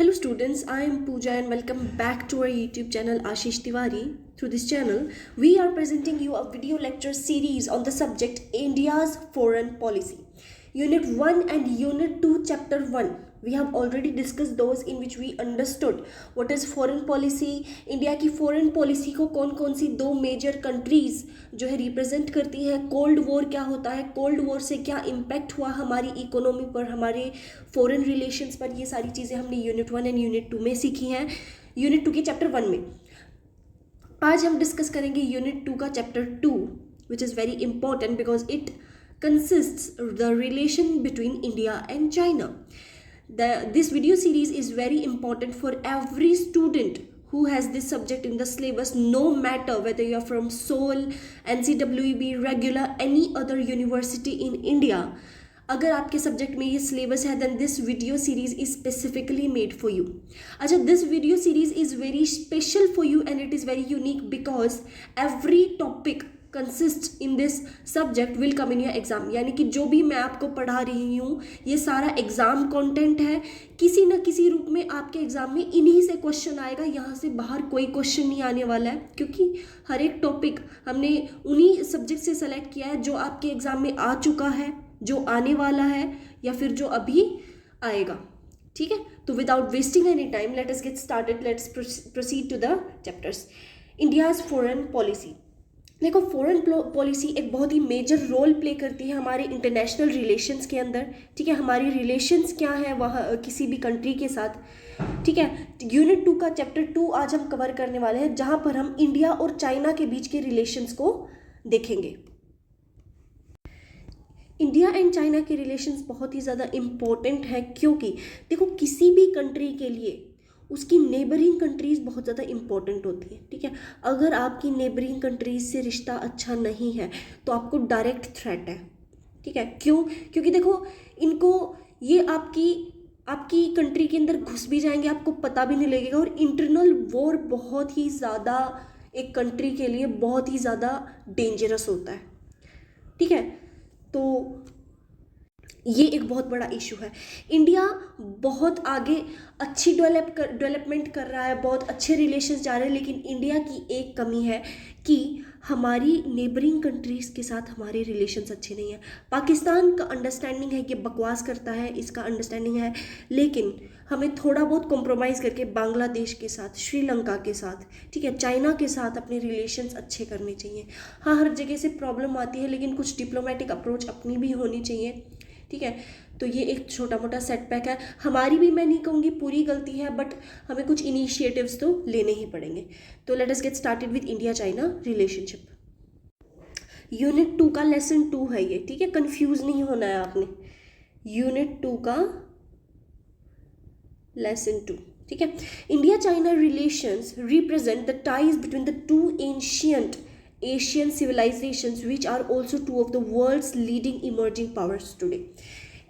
Hello students, I am Pooja and welcome back to our YouTube channel Ashish Tiwari. Through this channel, we are presenting you a video lecture series on the subject India's Foreign Policy. Unit 1 and Unit 2 Chapter 1. We have already discussed those in which we understood what is foreign policy, India की foreign policy को कौन कौन सी दो major countries जो है represent करती हैं, cold war क्या होता है, कोल्ड वॉर से क्या इम्पैक्ट हुआ हमारी इकोनॉमी पर, हमारे फॉरेन रिलेशंस पर, ये सारी चीज़ें हमने यूनिट 1 एंड यूनिट 2 में सीखी हैं, यूनिट 2 के चैप्टर 1 में। आज हम डिस्कस करेंगे यूनिट 2 का chapter 2 which is very important because it consists the relation between India and China. This video series is very important for every student who has this subject in the syllabus, no matter whether you are from Seoul, NCWEB, regular, any other university in India. अगर आपके subject में ये syllabus है then this video series is specifically made for you. अच्छा, this video series is very special for you and it is very unique because every topic consist in this subject will come in your exam, यानी कि जो भी मैं आपको पढ़ा रही हूँ ये सारा एग्जाम कंटेंट है, किसी न किसी रूप में आपके एग्जाम में इन्हीं से क्वेश्चन आएगा, यहाँ से बाहर कोई क्वेश्चन नहीं आने वाला है क्योंकि हर एक टॉपिक हमने उन्हीं सब्जेक्ट से सेलेक्ट किया है जो आपके एग्जाम में आ चुका है, जो आने वाला है या फिर जो अभी आएगा। ठीक है, तो without wasting any time let us get started, let's proceed to the chapters. India's foreign policy. देखो, फॉरेन पॉलिसी एक बहुत ही मेजर रोल प्ले करती है हमारे इंटरनेशनल रिलेशंस के अंदर। ठीक है, हमारी रिलेशंस क्या है वहाँ किसी भी कंट्री के साथ। ठीक है, यूनिट 2 का चैप्टर 2 आज हम कवर करने वाले हैं जहाँ पर हम इंडिया और चाइना के बीच के रिलेशंस को देखेंगे। इंडिया एंड चाइना के रिलेशंस बहुत ही ज़्यादा इम्पोर्टेंट है क्योंकि देखो, किसी भी कंट्री के लिए उसकी नेबरिंग कंट्रीज़ बहुत ज़्यादा इंपॉर्टेंट होती है। ठीक है, अगर आपकी नेबरिंग कंट्रीज़ से रिश्ता अच्छा नहीं है तो आपको डायरेक्ट थ्रेट है। ठीक है, क्यों? क्योंकि देखो, इनको ये आपकी कंट्री के अंदर घुस भी जाएंगे, आपको पता भी नहीं लगेगा, और इंटरनल वॉर बहुत ही ज़्यादा एक कंट्री के लिए बहुत ही ज़्यादा डेंजरस होता है। ठीक है, तो ये एक बहुत बड़ा इशू है। इंडिया बहुत आगे अच्छी डेवलपमेंट कर रहा है, बहुत अच्छे रिलेशंस जा रहे हैं, लेकिन इंडिया की एक कमी है कि हमारी नेबरिंग कंट्रीज़ के साथ हमारे रिलेशंस अच्छे नहीं हैं। पाकिस्तान का अंडरस्टैंडिंग है कि बकवास करता है, इसका अंडरस्टैंडिंग है, लेकिन हमें थोड़ा बहुत कॉम्प्रोमाइज़ करके बांग्लादेश के साथ, श्रीलंका के साथ, ठीक है, चाइना के साथ अपने रिलेशंस अच्छे करने चाहिए। हाँ, हर जगह से प्रॉब्लम आती है लेकिन कुछ डिप्लोमेटिक अप्रोच अपनी भी होनी चाहिए। ठीक है, तो ये एक छोटा मोटा सेटबैक है, हमारी भी मैं नहीं कहूँगी पूरी गलती है, बट हमें कुछ इनिशिएटिव्स तो लेने ही पड़ेंगे। तो late us get started with India China relationship. Unit 2 का लेसन 2 है ये। ठीक है, कंफ्यूज नहीं होना है आपने। यूनिट 2 का लेसन 2। ठीक है, India China relations represent the ties between the to ancient Asian civilizations which are also two of the world's leading emerging powers today.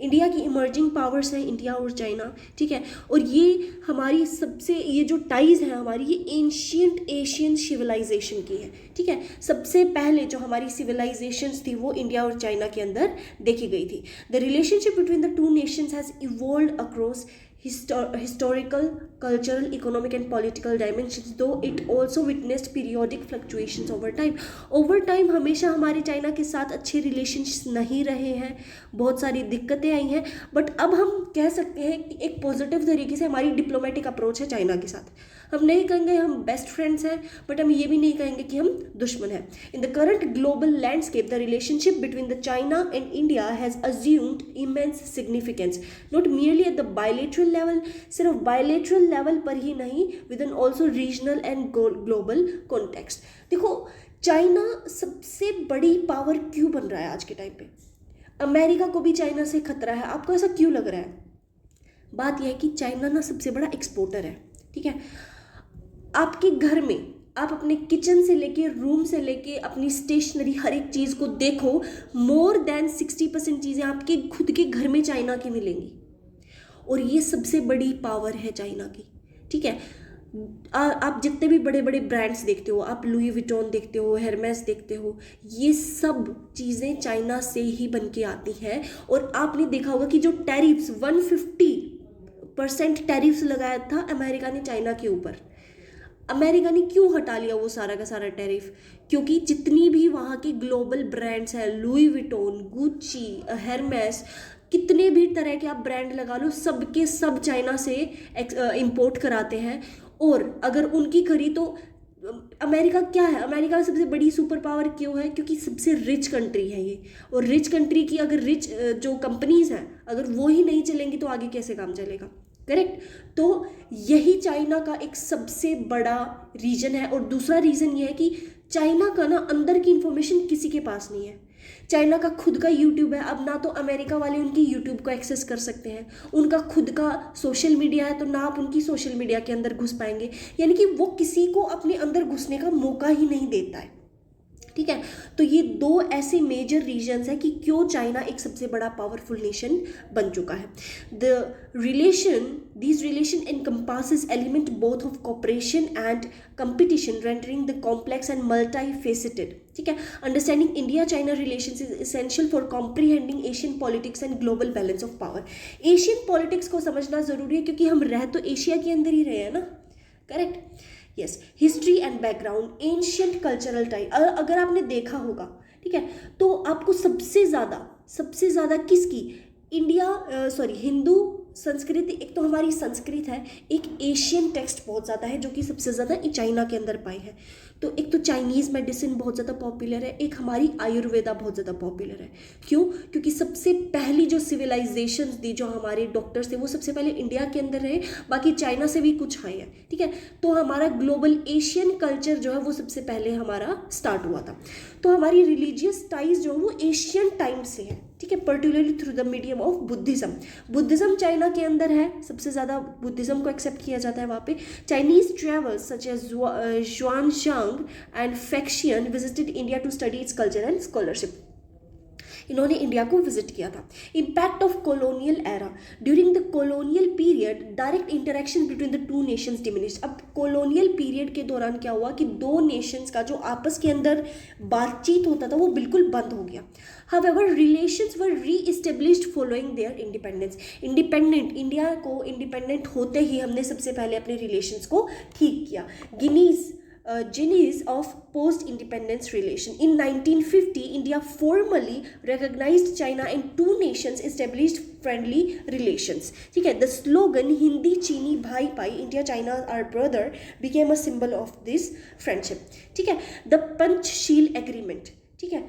India की इमर्जिंग पावर्स हैं इंडिया और चाइना। ठीक है, और ये हमारी सबसे, ये जो टाइज है हमारी, ये एंशियंट एशियन सिविलाइजेशन की है। ठीक है, सबसे पहले जो हमारी सिविलाइजेशंस थी वो इंडिया और चाइना के अंदर देखी गई थी। The relationship between the two Nations has evolved across historical, cultural, economic and political dimensions, though it also witnessed periodic fluctuations over time. Over time हमेशा हमारे चाइना के साथ अच्छे रिलेशंस नहीं रहे हैं, बहुत सारी दिक्कतें आई हैं, बट अब हम कह सकते हैं कि एक पॉजिटिव तरीके से हमारी डिप्लोमेटिक अप्रोच है चाइना के साथ। हम नहीं कहेंगे हम बेस्ट फ्रेंड्स हैं, बट हम ये भी नहीं कहेंगे कि हम दुश्मन हैं। In the current global landscape the relationship between the China and India has assumed immense significance, not merely at the bilateral level, सिर्फ बायलेटरल लेवल पर ही नहीं, with an also regional and global context. देखो, China सबसे बड़ी power क्यों बन रहा है आज के टाइम पे? अमेरिका को भी चाइना से खतरा है। आपको ऐसा क्यों लग रहा है? बात यह है कि चाइना ना सबसे बड़ा एक्सपोर्टर है। ठीक है, आपके घर में आप अपने किचन से लेके, रूम से लेके, अपनी स्टेशनरी, हर एक चीज़ को देखो, मोर देन 60% चीज़ें आपके खुद के घर में चाइना की मिलेंगी, और ये सबसे बड़ी पावर है चाइना की। ठीक है, आप जितने भी बड़े बड़े ब्रांड्स देखते हो, आप लुई विटॉन देखते हो, हेरमेस देखते हो, ये सब चीज़ें चाइना से ही बन के आती हैं। और आपने देखा होगा कि जो टैरिफ्स 150 50% टैरिफ्स लगाया था अमेरिका ने चाइना के ऊपर। अमेरिका ने क्यों हटा लिया वो सारा का सारा टैरिफ? क्योंकि जितनी भी वहाँ के ग्लोबल ब्रांड्स हैं, लुई विटोन, गुच्ची, हेरमेस, कितने भी तरह के आप ब्रांड लगा लो, सब के सब चाइना से इंपोर्ट कराते हैं। और अगर उनकी खरीद तो अमेरिका क्या है, अमेरिका सबसे बड़ी सुपर पावर क्यों है? क्योंकि सबसे रिच कंट्री है ये। और रिच कंट्री की अगर रिच जो कंपनीज हैं अगर वो ही नहीं चलेंगी तो आगे कैसे काम चलेगा? करेक्ट। तो यही चाइना का एक सबसे बड़ा रीजन है। और दूसरा रीजन ये है कि चाइना का ना अंदर की इंफॉर्मेशन किसी के पास नहीं है। चाइना का खुद का यूट्यूब है, अब ना तो अमेरिका वाले उनकी यूट्यूब को एक्सेस कर सकते हैं। उनका खुद का सोशल मीडिया है, तो ना आप उनकी सोशल मीडिया के अंदर घुस पाएंगे। यानी कि वो किसी को अपने अंदर घुसने का मौका ही नहीं देता है। ठीक है, तो ये दो ऐसे मेजर रीजन्स हैं कि क्यों चाइना एक सबसे बड़ा पावरफुल नेशन बन चुका है। This relation encompasses element both of cooperation and competition, rendering the complex and multifaceted. ठीक है, understanding India China relations is essential for comprehending Asian politics and global balance of power. Asian politics को समझना जरूरी है क्योंकि हम रह तो एशिया के अंदर ही रहे हैं ना। Correct. Yes, history and background, ancient cultural type. अगर आपने देखा होगा, ठीक है, तो आपको सबसे ज़्यादा किसकी, हिंदू संस्कृति, एक तो हमारी संस्कृत है, एक एशियन टेक्स्ट बहुत ज़्यादा है जो कि सबसे ज़्यादा चाइना के अंदर पाए हैं। तो एक तो चाइनीज़ मेडिसिन बहुत ज़्यादा पॉपुलर है, एक हमारी आयुर्वेदा बहुत ज़्यादा पॉपुलर है। क्यों? क्योंकि सबसे पहली जो सिविलाइजेशंस दी, जो हमारे डॉक्टर्स थे, वो सबसे पहले इंडिया के अंदर रहे, बाकी चाइना से भी कुछ आए हैं। ठीक है, तो हमारा ग्लोबल एशियन कल्चर जो है वो सबसे पहले हमारा स्टार्ट हुआ था। तो हमारी रिलीजियस टाइज जो है वो एशियन टाइम से है। ठीक है, particularly through the medium of Buddhism. Buddhism China के अंदर है, सबसे ज़्यादा बुद्धिज्म को एक्सेप्ट किया जाता है वहाँ पे। Chinese travels such as Xuanzang and Faxian visited India to study its culture and scholarship. इन्होंने इंडिया को विजिट किया था। Impact of colonial era, during the colonial period direct interaction between the two nations diminished. अब colonial period के दौरान क्या हुआ कि दो नेशंस का जो आपस के अंदर बातचीत होता था वो बिल्कुल बंद हो गया। However, relations were re-established following their independence. India को इंडिपेंडेंट होते ही हमने सबसे पहले अपने रिलेशंस को ठीक किया। Genesis of post-independence relation. In 1950, India formally recognized China and two nations established friendly relations. ठीक है, the slogan हिंदी चीनी भाई भाई, India China our brother, became a symbol of this friendship. ठीक है, the Panchsheel agreement. ठीक है,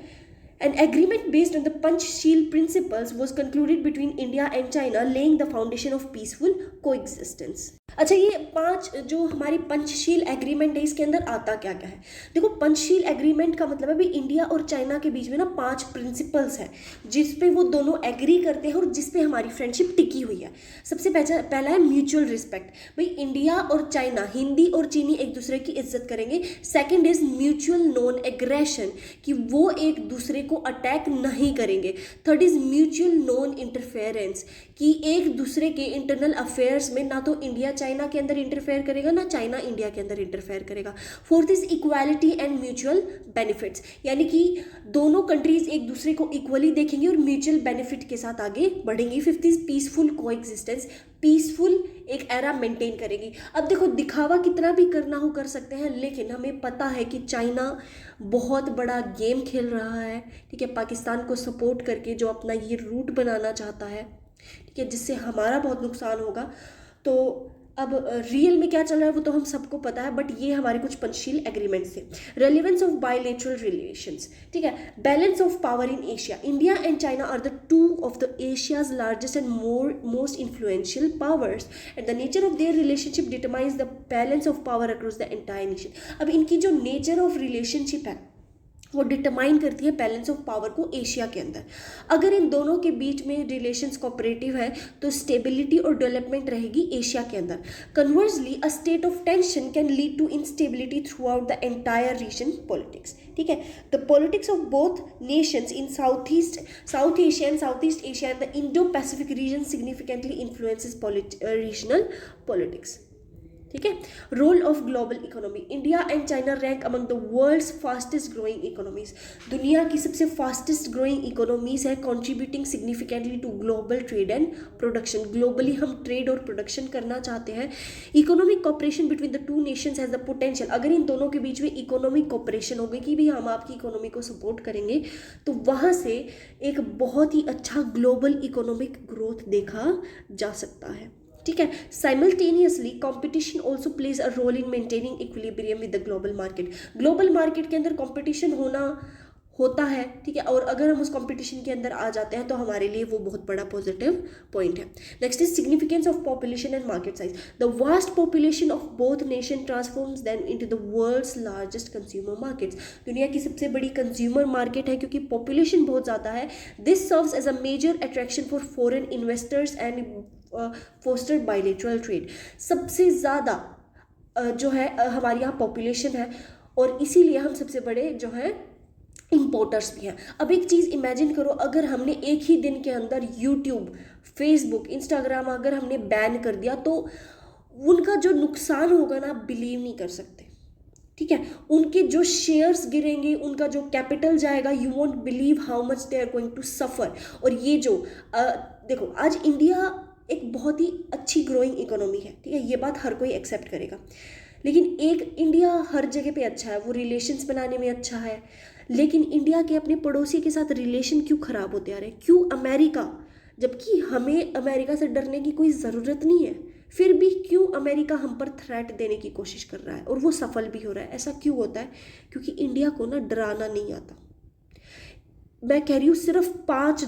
an agreement based on the Panchsheel principles was concluded between India and China, laying the foundation of peaceful coexistence. अच्छा, ये 5 जो हमारी Panchsheel agreement है इसके अंदर आता क्या क्या है? देखो, पंचशील एग्रीमेंट का मतलब है भी इंडिया और चाइना के बीच में ना 5 प्रिंसिपल्स हैं जिस पे वो दोनों एग्री करते हैं और जिस पे हमारी फ्रेंडशिप टिकी हुई है। सबसे पहला है म्यूचुअल रिस्पेक्ट। भाई इंडिया और चाइना, हिंदी और चीनी एक दूसरे की इज्जत करेंगे। Second is mutual non aggression, कि वो एक दूसरे को अटैक नहीं करेंगे। Third is mutual non interference, कि एक दूसरे के इंटरनल अफेयर्स में ना तो इंडिया चाइना के अंदर इंटरफेयर करेगा ना चाइना इंडिया के अंदर इंटरफेयर करेगा। Fourth is equality and mutual benefits, यानी कि दोनों कंट्रीज एक दूसरे को इक्वली देखेंगे और म्यूचुअल बेनिफिट के साथ आगे बढ़ेंगी। Fifth is peaceful coexistence, peaceful एक एरा मेंटेन करेगी। अब देखो, दिखावा कितना भी करना हो कर सकते हैं, लेकिन हमें पता है कि चाइना बहुत बड़ा गेम खेल रहा है। ठीक है, पाकिस्तान को सपोर्ट करके जो अपना ये रूट बनाना चाहता है, ठीक है, जिससे हमारा बहुत नुकसान होगा। तो अब रियल में क्या चल रहा है वो तो हम सबको पता है, बट ये हमारे कुछ पंचशील एग्रीमेंट्स थे। रेलिवेंस ऑफ बायलैटरल रिलेशंस, ठीक है, balance of power in Asia. India and China are the two of the Asia's largest and most influential powers and the nature of their relationship determines the balance of power across the entire nation. अब इनकी जो nature of relationship है वो determine करती है balance of power को Asia के अंदर। अगर इन दोनों के बीच में रिलेशंस कोऑपरेटिव है तो स्टेबिलिटी और डेवलपमेंट रहेगी एशिया के अंदर। Conversely, a state of tension can lead to instability throughout the entire region politics. ठीक है, the politics of both nations in South Asia and South East Asia and the Indo Pacific region significantly influences regional politics. ठीक है। Role of global economy, India and China rank among the world's fastest growing economies, दुनिया की सबसे fastest growing economies है, contributing significantly to global trade and production. Globally हम trade और production करना चाहते हैं। Economic cooperation between the two Nations has the potential, अगर इन दोनों के बीच में इकोनॉमिक कॉपरेशन होगी कि भी हम आपकी इकोनॉमी को सपोर्ट करेंगे, तो वहाँ से एक बहुत ही अच्छा ग्लोबल इकोनॉमिक ग्रोथ देखा जा सकता है। ठीक है। Simultaneously competition also plays a role in maintaining equilibrium with the global market, global market के अंदर कॉम्पिटिशन होता है, ठीक है, और अगर हम उस कंपटीशन के अंदर आ जाते हैं तो हमारे लिए वो बहुत बड़ा पॉजिटिव पॉइंट है। Next is significance of population and market size, the vast population of both nation transforms them into the world's largest consumer markets, दुनिया की सबसे बड़ी कंज्यूमर मार्केट है क्योंकि पॉपुलेशन बहुत ज़्यादा है। This serves as a major attraction for foreign investors and foster bilateral trade, सबसे ज़्यादा जो है हमारे यहाँ पॉपुलेशन है और इसीलिए हम सबसे बड़े जो है इम्पोर्टर्स भी हैं। अब एक चीज़ इमेजिन करो, अगर हमने एक ही दिन के अंदर यूट्यूब, फेसबुक, इंस्टाग्राम अगर हमने बैन कर दिया तो उनका जो नुकसान होगा ना, बिलीव नहीं कर सकते। ठीक है, उनके जो शेयर्स गिरेंगे, उनका जो कैपिटल जाएगा, you won't believe how much they are going to suffer. और ये जो देखो, आज इंडिया एक बहुत ही अच्छी ग्रोइंग इकोनॉमी है, ठीक है, ये बात हर कोई एक्सेप्ट करेगा, लेकिन एक इंडिया हर जगह पे अच्छा है, वो रिलेशंस बनाने में अच्छा है, लेकिन इंडिया के अपने पड़ोसी के साथ रिलेशन क्यों ख़राब होते आ रहे हैं? क्यों अमेरिका, जबकि हमें अमेरिका से डरने की कोई ज़रूरत नहीं है, फिर भी क्यों अमेरिका हम पर थ्रेट देने की कोशिश कर रहा है और वो सफल भी हो रहा है? ऐसा क्यों होता है? क्योंकि इंडिया को ना डराना नहीं आता। मैं कह रही हूँ सिर्फ 5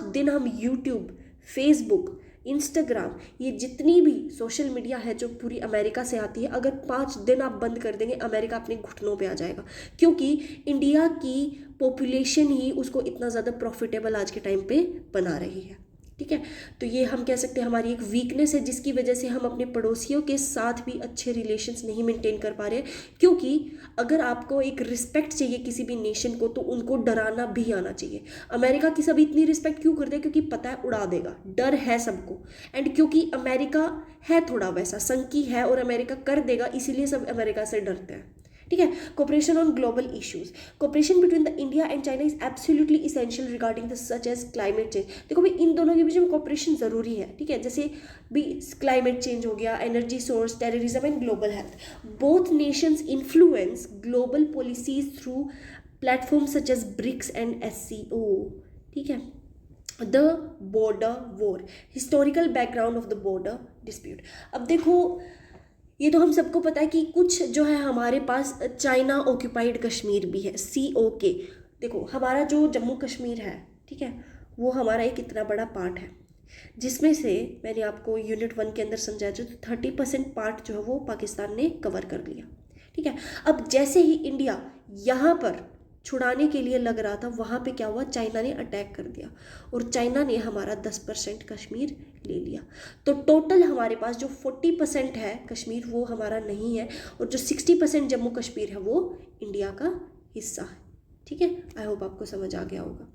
दिन हम यूट्यूब, फेसबुक, इंस्टाग्राम, ये जितनी भी सोशल मीडिया है जो पूरी अमेरिका से आती है, अगर 5 दिन आप बंद कर देंगे, अमेरिका अपने घुटनों पे आ जाएगा, क्योंकि इंडिया की पॉपुलेशन ही उसको इतना ज़्यादा प्रॉफिटेबल आज के टाइम पे बना रही है। ठीक है, तो ये हम कह सकते हैं हमारी एक वीकनेस है, जिसकी वजह से हम अपने पड़ोसियों के साथ भी अच्छे रिलेशंस नहीं मेंटेन कर पा रहे हैं। क्योंकि अगर आपको एक रिस्पेक्ट चाहिए किसी भी नेशन को, तो उनको डराना भी आना चाहिए। अमेरिका की सब इतनी रिस्पेक्ट क्यों करते हैं? क्योंकि पता है उड़ा देगा, डर है सबको, एंड क्योंकि अमेरिका है थोड़ा वैसा संकी है और अमेरिका कर देगा, इसीलिए सब अमेरिका से डरते हैं। ठीक है। Cooperation on global issues, cooperation between the India and China is absolutely essential regarding the such as climate change. देखो भाई, इन दोनों के बीच में कोऑपरेशन ज़रूरी है। ठीक है, जैसे भी क्लाइमेट चेंज हो गया, energy source, terrorism and global health. Both nations influence global policies through platform such as BRICS and SCO। ठीक है। The border war, historical background of the border dispute. अब देखो, ये तो हम सबको पता है कि कुछ जो है हमारे पास चाइना ऑक्यूपाइड कश्मीर भी है, COK। देखो, हमारा जो जम्मू कश्मीर है, ठीक है, वो हमारा एक इतना बड़ा पार्ट है, जिसमें से मैंने आपको यूनिट 1 के अंदर समझाया, जो 30% पार्ट जो है वो पाकिस्तान ने कवर कर लिया। ठीक है। अब जैसे ही इंडिया यहाँ पर छुड़ाने के लिए लग रहा था, वहाँ पे क्या हुआ? चाइना ने अटैक कर दिया और चाइना ने हमारा 10% कश्मीर ले लिया। तो टोटल हमारे पास जो 40% है कश्मीर, वो हमारा नहीं है, और जो 60% जम्मू कश्मीर है वो इंडिया का हिस्सा है। ठीक है, आई होप आपको समझ आ गया होगा।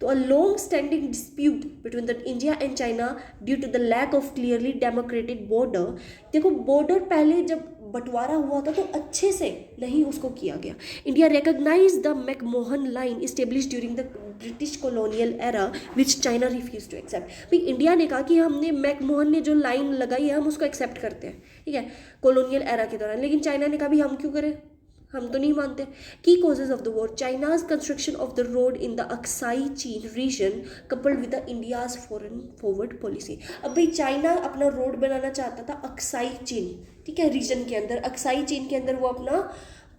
तो a long standing dispute between the India and China due to the lack of clearly democratic border. देखो, बॉर्डर पहले जब बंटवारा हुआ था तो अच्छे से नहीं उसको किया गया। India recognise the McMahon line establish during the British colonial era which China refuse to accept. भाई, इंडिया ने कहा कि हमने मैकमोहन ने जो लाइन लगाई है हम उसको एक्सेप्ट करते हैं, ठीक है, कॉलोनियल एरा के दौरान, लेकिन चाइना ने कहा भी हम क्यों करें, हम तो नहीं मानते। की causes of the war, China's construction of the road in the Aksai Chin region coupled with the India's foreign forward policy. अब भाई, चाइना अपना रोड बनाना चाहता था अक्साई चीन, ठीक है, रीजन के अंदर, अक्साई चीन के अंदर वो अपना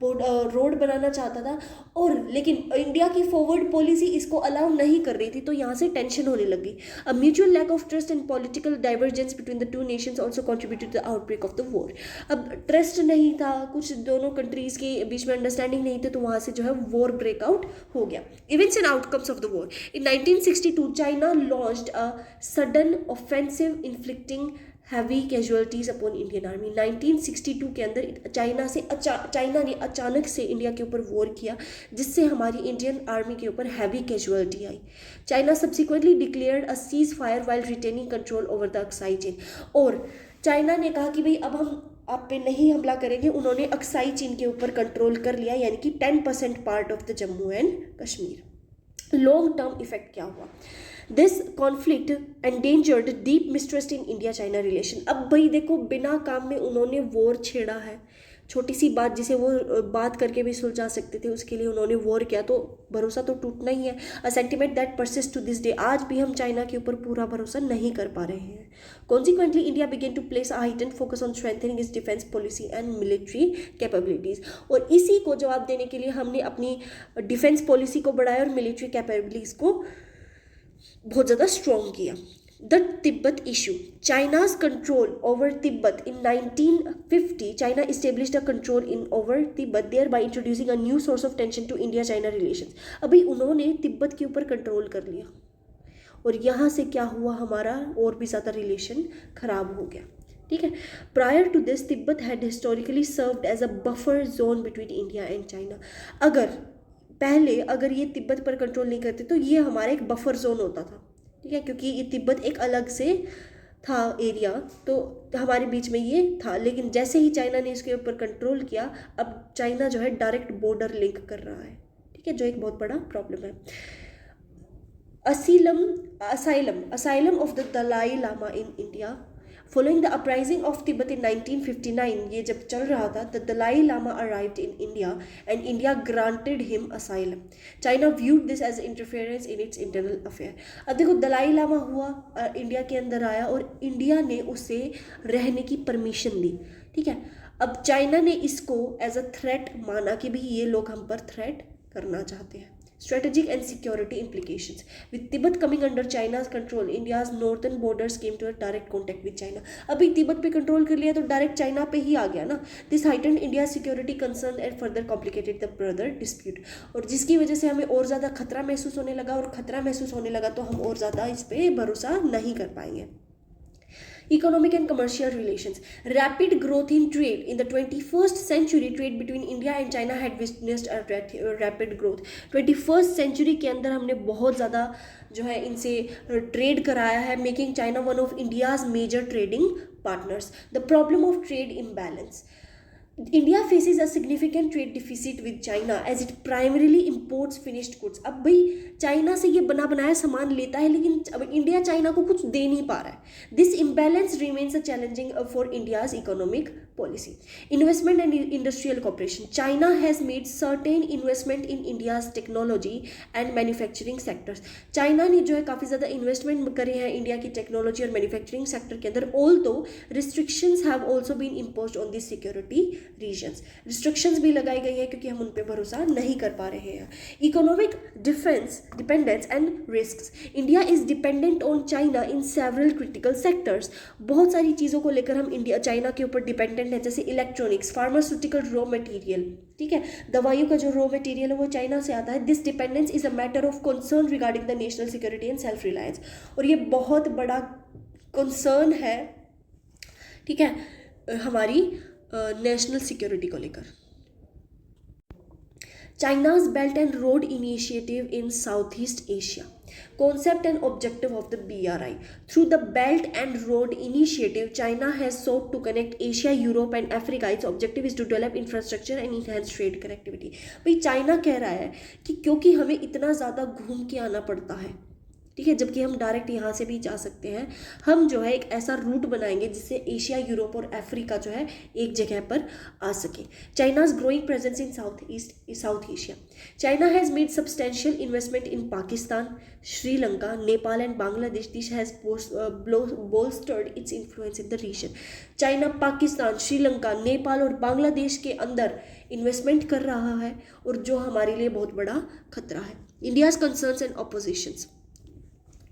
रोड बनाना चाहता था, और लेकिन इंडिया की फॉरवर्ड पॉलिसी इसको अलाउ नहीं कर रही थी, तो यहाँ से टेंशन होने लगी। A mutual lack of trust and political divergence between the two nations also contributed to the outbreak of the war. अब ट्रस्ट नहीं था, कुछ दोनों कंट्रीज के बीच में अंडरस्टैंडिंग नहीं थी, तो वहाँ से जो है वॉर ब्रेकआउट हो गया। Events and outcomes of the war. In 1962 China launched a sudden offensive inflicting heavy casualties upon Indian army. 1962 के अंदर चाइना ने अचानक से इंडिया के ऊपर वॉर किया, जिससे हमारी इंडियन आर्मी के ऊपर heavy casualty I. China subsequently declared a cease fire while retaining control over the Aksai chain. और चाइना ने कहा कि भाई अब हम आप पे नहीं हमला करेंगे। उन्होंने अक्साई चीन के ऊपर कंट्रोल कर लिया, यानी कि 10% part of the Jammu and Kashmir. Long term effect क्या हुआ? This conflict endangered deep mistrust in India China relation. अब भाई देखो, बिना काम में उन्होंने वॉर छेड़ा है, छोटी सी बात जिसे वो बात करके भी सुलझा सकते थे, उसके लिए उन्होंने वॉर किया, तो भरोसा तो टूटना ही है। A sentiment that persist to this day. आज भी हम चाइना के ऊपर पूरा भरोसा नहीं कर पा रहे हैं। Consequently India began to place a heightened focus on strengthening its defence policy and military capabilities. और इसी को जवाब देने के लिए हमने अपनी डिफेंस पॉलिसी को बढ़ाया और मिलिट्री कैपेबिलिटीज को बहुत ज़्यादा स्ट्रॉन्ग किया। The Tibet issue. China's control over Tibet in 1950. China established a control over Tibet, thereby introducing a new source of tension to India-China relations. अभी उन्होंने तिब्बत के ऊपर कंट्रोल कर लिया और यहाँ से क्या हुआ, हमारा और भी ज़्यादा रिलेशन खराब हो गया। ठीक है। Prior to this Tibet had historically served as a buffer zone between India and China. अगर ये तिब्बत पर कंट्रोल नहीं करते तो ये हमारा एक बफर जोन होता था। ठीक है, क्योंकि ये तिब्बत एक अलग से था एरिया, तो हमारे बीच में ये था। लेकिन जैसे ही चाइना ने इसके ऊपर कंट्रोल किया, अब चाइना जो है डायरेक्ट बॉर्डर लिंक कर रहा है। ठीक है, जो एक बहुत बड़ा प्रॉब्लम है। Asylum of the Dalai Lama in India. Following the uprising of Tibet in 1959, ये जब चल रहा था, the Dalai Lama arrived in India and India granted him asylum. China viewed this as interference in its internal affair. अब देखो, दलाई लामा हुआ, India के अंदर आया और इंडिया ने उसे रहने की परमिशन दी। ठीक है, अब चाइना ने इसको एज अ थ्रेट माना कि भाई ये लोग हम पर थ्रेट करना चाहते हैं। Strategic and security implications. With Tibet coming under China's control, India's northern borders came to a direct contact with China. अभी तिब्बत पे कंट्रोल कर लिया तो डायरेक्ट चाइना पे ही आ गया ना। This heightened India's security concern and further complicated the border dispute. और जिसकी वजह से हमें और ज़्यादा खतरा महसूस होने लगा, और खतरा महसूस होने लगा तो हम और ज़्यादा इस पर भरोसा नहीं कर पाएंगे। Economic and commercial relations. Rapid growth in trade. In the 21st century, trade between India and China had witnessed a rapid growth. 21st century के अंदर हमने बहुत ज़्यादा जो है इनसे ट्रेड कराया है, making China one of India's major trading partners. The problem of trade imbalance. India faces a significant trade deficit with China as it primarily imports finished goods. अब भाई चाइना से ये बना बनाया सामान लेता है, लेकिन अब इंडिया चाइना को कुछ दे नहीं पा रहा है। This imbalance remains a challenging for India's economic policy. Investment and industrial cooperation. China has made certain investment in India's technology and manufacturing sectors. China ने जो है काफ़ी ज़्यादा इन्वेस्टमेंट करे हैं इंडिया की टेक्नोलॉजी और मैन्युफैक्चरिंग सेक्टर के अंदर। Although restrictions have also been imposed on this security regions. Restrictions भी लगाई गई है क्योंकि हम उन पे भरोसा नहीं कर पा रहे हैं। Economic defense dependence and risks. India is dependent on China in several critical sectors. बहुत सारी चीज़ों को लेकर हम इंडिया चाइना के ऊपर डिपेंडेंट है, जैसे इलेक्ट्रॉनिक्स, फार्मास्यूटिकल रॉ मटेरियल। ठीक है, दवाइयों का जो रॉ मटेरियल है वो चाइना से आता है। This dependence is a matter of concern regarding the national security and self reliance. और ये बहुत बड़ा कंसर्न है, ठीक है, हमारी नेशनल सिक्योरिटी को लेकर। China's Belt and Road Initiative in Southeast Asia. Concept and objective of the BRI. Through the Belt and Road Initiative, China has sought to connect Asia, Europe and Africa. Its objective is to develop infrastructure and enhance trade connectivity. भाई China कह रहा है कि क्योंकि हमें इतना ज़्यादा घूम के आना पड़ता है, ठीक है, जबकि हम डायरेक्ट यहाँ से भी जा सकते हैं, हम जो है एक ऐसा रूट बनाएंगे जिससे एशिया, यूरोप और अफ्रीका जो है एक जगह पर आ सके। China's growing presence in South Asia. China has made substantial investment in Pakistan, Sri Lanka, Nepal and Bangladesh. This has bolstered its influence in the region. China Pakistan, Sri Lanka, Nepal और बांग्लादेश के अंदर इन्वेस्टमेंट कर रहा है और जो हमारे लिए बहुत बड़ा खतरा है. India's concerns and opposition's.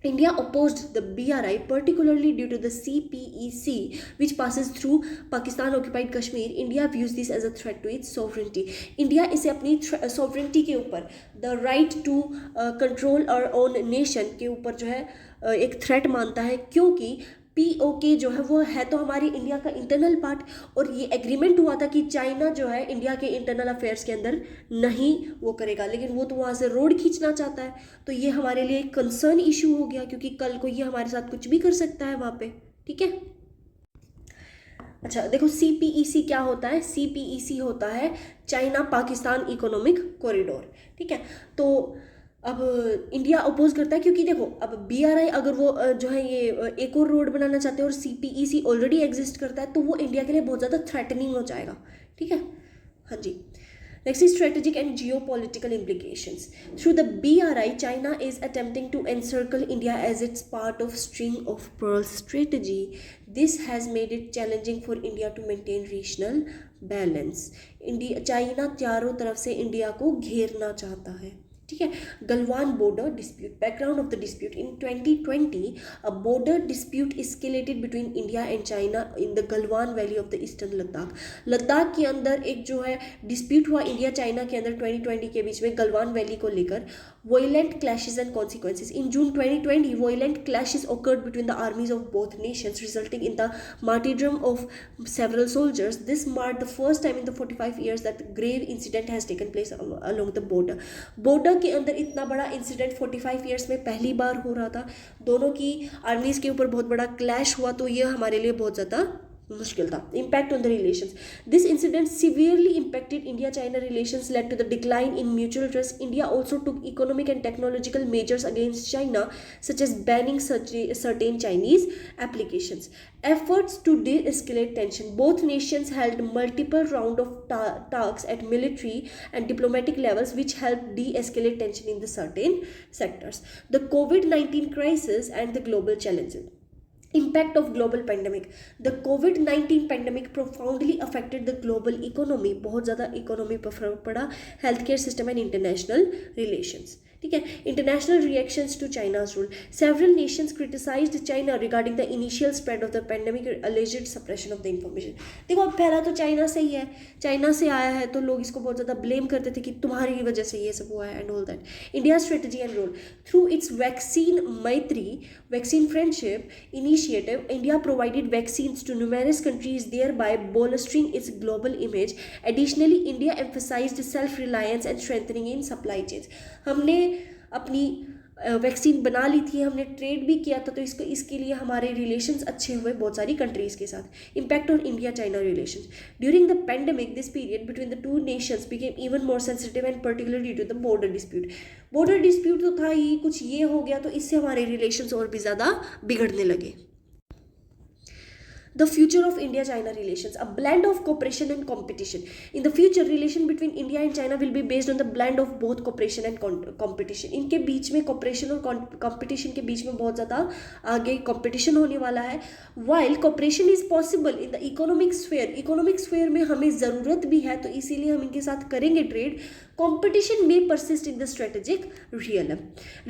India opposed the BRI particularly due to the CPEC which passes through Pakistan occupied Kashmir. India views this as a threat to its sovereignty. India इसे अपनी sovereignty के ऊपर, the right to control our own nation के ऊपर जो है एक threat मानता है, क्योंकि POK जो है वो है तो हमारी इंडिया का इंटरनल पार्ट, और ये एग्रीमेंट हुआ था कि चाइना जो है इंडिया के इंटरनल अफेयर्स के अंदर नहीं वो करेगा, लेकिन वो तो वहाँ से रोड खींचना चाहता है, तो ये हमारे लिए एक कंसर्न इशू हो गया, क्योंकि कल को ये हमारे साथ कुछ भी कर सकता है वहाँ पे, ठीक है। अच्छा देखो, CPEC क्या होता है? CPEC होता है चाइना पाकिस्तान इकोनॉमिक कॉरिडोर, ठीक है। तो अब इंडिया अपोज करता है, क्योंकि देखो अब BRI अगर वो जो है ये एक और रोड बनाना चाहते हैं और CPEC ऑलरेडी एग्जिस्ट करता है, तो वो इंडिया के लिए बहुत ज़्यादा थ्रेटनिंग हो जाएगा, ठीक है। हाँ जी। Next is strategic and geopolitical implications. Through the BRI, China is attempting to encircle India as its part of string of pearls strategy. This has made it challenging for India to maintain regional balance. China चारों तरफ से India को घेरना चाहता है, ठीक है। Galwan border dispute, background of the dispute. In 2020 a border dispute escalated between India and China in the Galwan valley of the eastern Ladakh. Ladakh के अंदर एक जो है डिस्प्यूट हुआ इंडिया चाइना के अंदर 2020 के बीच में गलवान वैली को लेकर। Violent clashes and consequences. In June 2020 violent clashes occurred between the armies of both nations, resulting in the martyrdom of several soldiers. This marked the first time in the 45 years that grave incident has taken place along the border. Border के अंदर इतना बड़ा incident 45 years में पहली बार हो रहा था, दोनों की आर्मीज के ऊपर बहुत बड़ा क्लैश हुआ, तो ये हमारे लिए बहुत ज़्यादा मुश्किल था। Impact on the relations. This incident severely impacted India China relations, led to the decline in mutual trust. India also took economic and technological measures against China, such as banning certain Chinese applications. Efforts to de-escalate tension. Both nations held multiple rounds of talks at military and diplomatic levels, which helped de-escalate tension in the certain sectors. The COVID-19 crisis and the global challenges. Impact of global pandemic. The COVID-19 pandemic profoundly affected the global economy. बहुत ज़्यादा economy पर फर्क पड़ा, health care system and international relations, ठीक है। International reactions to China's rule. Several nations criticised China regarding the initial spread of the pandemic और alleged suppression of the information. देखो अब पहला तो चाइना से ही है, चाइना से आया है, तो लोग इसको बहुत ज़्यादा ब्लेम करते थे कि तुम्हारी वजह से ये सब हुआ है and all that. India strategy and role. Through its vaccine Maitri, vaccine friendship initiative, India provided vaccines to numerous countries, thereby bolstering its global image. Additionally, India emphasized self-reliance and strengthening in supply chains. हमने अपनी vaccine बना ली थी, हमने trade भी किया था, तो इसके लिए हमारे रिलेशंस अच्छे हुए बहुत सारी कंट्रीज़ के साथ। Impact on India China relations. During the pandemic this period between the two nations became even more sensitive and particularly due to the border dispute. Border dispute तो था ही, कुछ ये हो गया, तो इससे हमारे रिलेशंस और भी ज़्यादा बिगड़ने लगे। The future of India-China relations, a blend of cooperation and competition. In the future, relation between India and China will be based on the blend of both cooperation and competition. इनके बीच में cooperation और competition के बीच में बहुत ज़्यादा आगे competition होने वाला है। While cooperation is possible in the economic sphere में हमें ज़रूरत भी है, तो इसीलिए हम इनके साथ करेंगे trade. Competition may persist in the strategic realm.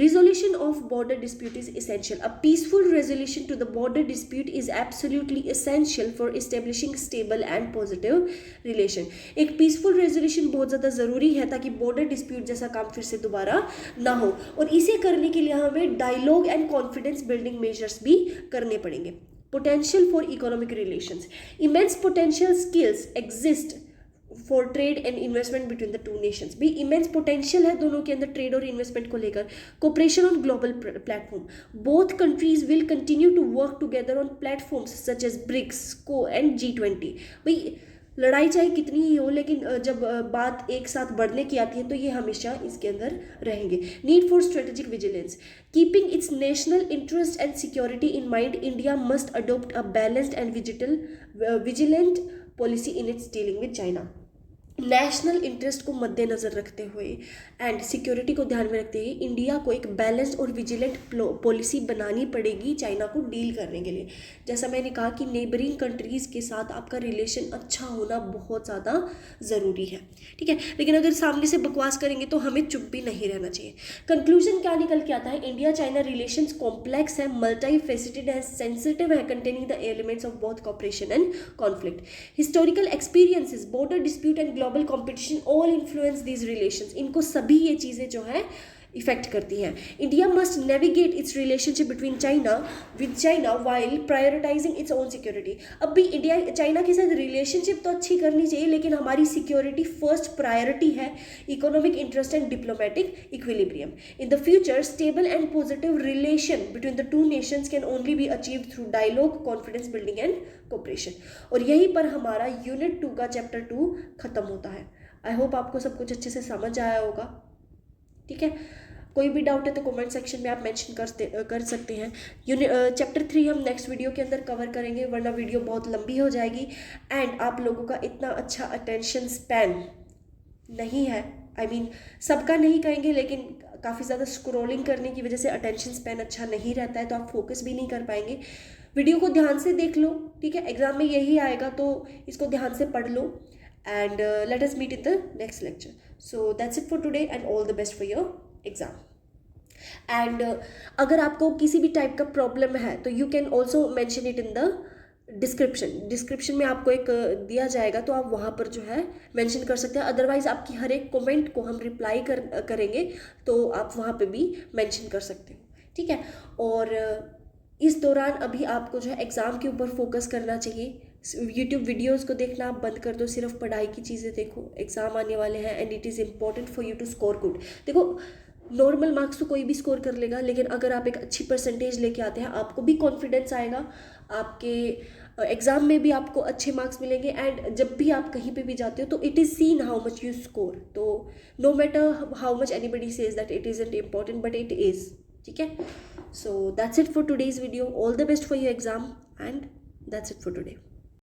Resolution of border dispute is essential. A peaceful resolution to the border dispute is absolutely essential for establishing stable and positive relation. एक peaceful resolution बहुत ज़्यादा ज़रूरी है ताकि border dispute जैसा काम फिर से दोबारा ना हो, और इसे करने के लिए हमें dialogue and confidence building measures भी करने पड़ेंगे। Potential for economic relations. Immense potential skills exist for trade and investment between the two nations. भी इमेंस पोटेंशियल है दोनों के अंदर ट्रेड और इन्वेस्टमेंट को लेकर। Cooperation on global platform. Both countries will continue to work together on platforms such as BRICS, SCO and G20। भाई लड़ाई चाहे कितनी ही हो, लेकिन जब बात एक साथ बढ़ने की आती है तो ये हमेशा इसके अंदर रहेंगे। Need for strategic vigilance. Keeping it's national interest and security in mind, India must adopt a balanced and vigilant policy in its dealing with China. National interest को मद्देनज़र रखते हुए एंड सिक्योरिटी को ध्यान में रखते हुए इंडिया को एक बैलेंस्ड और विजिलेंट पॉलिसी बनानी पड़ेगी चाइना को डील करने के लिए। जैसा मैंने कहा कि नेबरिंग कंट्रीज़ के साथ आपका रिलेशन अच्छा होना बहुत ज़्यादा ज़रूरी है, ठीक है। लेकिन अगर सामने से बकवास करेंगे तो हमें चुप भी नहीं रहना चाहिए। कंक्लूजन क्या निकल के आता है? इंडिया चाइना रिलेशंस कॉम्प्लेक्स है, मल्टी फेसिटेड है, सेंसिटिव है, containing the elements of both cooperation and conflict. Historical experiences, border dispute and global competition all influence these relations. इनको सभी ये चीज़ें जो है इफेक्ट करती हैं. India must navigate it's relationship between China while prioritising its own security. अब भी इंडिया चाइना के साथ रिलेशनशिप तो अच्छी करनी चाहिए, लेकिन हमारी सिक्योरिटी फर्स्ट प्रायोरिटी है, economic interest and diplomatic equilibrium. In the future stable and positive relation between the two nations can only be achieved through dialogue, confidence building and cooperation. और यहीं पर हमारा यूनिट 2 का चैप्टर 2 खत्म होता है. I hope आपको सब कुछ अच्छे से समझ आया होगा. ठीक है, कोई भी डाउट है तो कमेंट सेक्शन में आप मेंशन कर सकते हैं. चैप्टर 3 हम नेक्स्ट वीडियो के अंदर कवर करेंगे, वरना वीडियो बहुत लंबी हो जाएगी एंड आप लोगों का इतना अच्छा अटेंशन स्पैन नहीं है. आई मीन सबका नहीं कहेंगे, लेकिन काफ़ी ज़्यादा स्क्रॉलिंग करने की वजह से अटेंशन स्पैन अच्छा नहीं रहता है, तो आप फोकस भी नहीं कर पाएंगे. वीडियो को ध्यान से देख लो. ठीक है, एग्जाम में यही आएगा तो इसको ध्यान से पढ़ लो. And let us meet in the next lecture. So that's it for today and all the best for your exam. And अगर आपको किसी भी टाइप का प्रॉब्लम है तो you can also mention it in the description में आपको एक दिया जाएगा, तो आप वहाँ पर जो है मेंशन कर सकते हैं. अदरवाइज आपकी हर एक कमेंट को हम रिप्लाई करेंगे, तो आप वहाँ पे भी मेंशन कर सकते हो. ठीक है, और इस दौरान अभी आपको जो है एग्ज़ाम के ऊपर फोकस करना चाहिए. यूट्यूब वीडियोस को देखना आप बंद कर दो, सिर्फ पढ़ाई की चीज़ें देखो. एग्ज़ाम आने वाले हैं and it is important for you to score good. देखो, नॉर्मल मार्क्स तो कोई भी स्कोर कर लेगा, लेकिन अगर आप एक अच्छी परसेंटेज लेके आते हैं, आपको भी कॉन्फिडेंस आएगा, आपके एग्ज़ाम में भी आपको अच्छे मार्क्स मिलेंगे. एंड जब भी आप कहीं पे भी जाते हो तो it is seen how much you score. तो no matter how much anybody says that it isn't important, but it is. ठीक है, so that's it for today's video. All the best for your exam and that's it for today.